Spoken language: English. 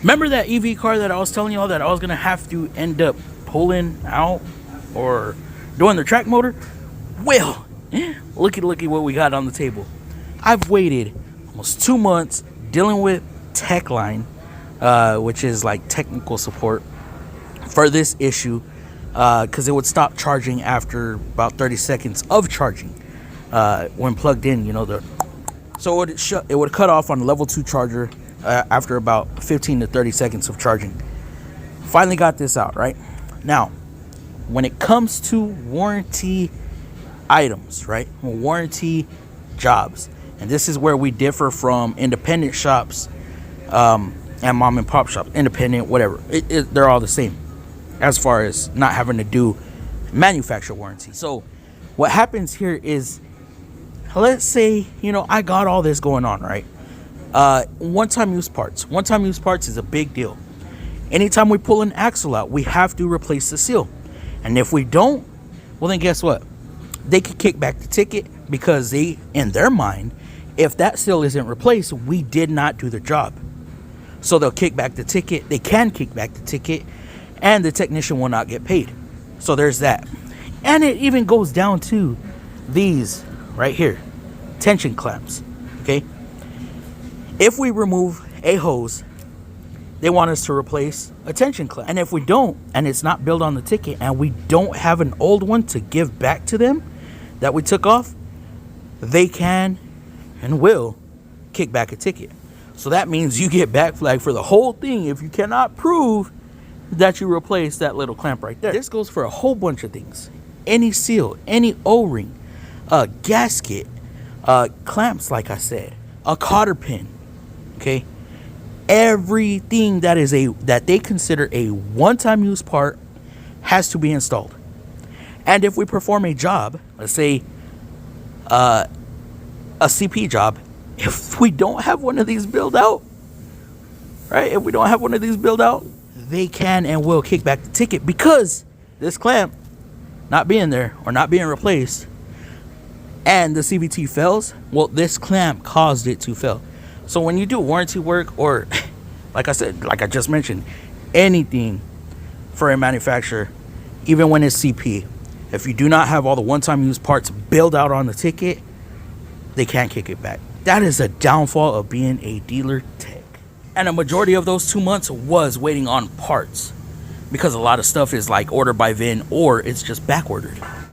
Remember that EV car that I was telling y'all that I was gonna have to end up pulling out or doing the track motor? Well, looky what we got on the table. I've waited almost 2 months dealing with Techline, which is like technical support for this issue, because it would stop charging after about 30 seconds of charging when plugged in. So it would cut off on the level 2 charger after about 15 to 30 seconds of charging. Finally got this out right now. When it comes to warranty items, right? Warranty jobs, and this is where we differ from independent shops and mom and pop shops. Independent, whatever, they're all the same as far as not having to do manufacturer warranty. So what happens here is, let's say I got all this going on, right? One-time use parts is a big deal. Anytime we pull an axle out, we have to replace the seal, and if we don't, well, then guess what? They could kick back the ticket, because they, in their mind, if that seal isn't replaced, we did not do the job. So they'll kick back the ticket. They can kick back the ticket, and the technician will not get paid. So there's that. And it even goes down to these right here, tension clamps. Okay, if we remove a hose, they want us to replace a tension clamp, and if we don't, and it's not billed on the ticket, and we don't have an old one to give back to them that we took off, they can and will kick back a ticket. So that means you get back flag for the whole thing if you cannot prove that you replaced that little clamp right there. This goes for a whole bunch of things. Any seal, any O-ring, a gasket, clamps, like I said, a cotter pin. Okay, everything that they consider a one-time use part has to be installed. And if we perform a job, let's say a CP job, if we don't have one of these built out, right? If we don't have one of these built out, they can and will kick back the ticket, because this clamp not being there or not being replaced and the CVT fails, well, this clamp caused it to fail. So when you do warranty work, or like I said, like I just mentioned, anything for a manufacturer, even when it's CP, if you do not have all the one-time use parts built out on the ticket, they can't kick it back. That is a downfall of being a dealer tech. And a majority of those 2 months was waiting on parts, because a lot of stuff is like ordered by VIN, or it's just back ordered.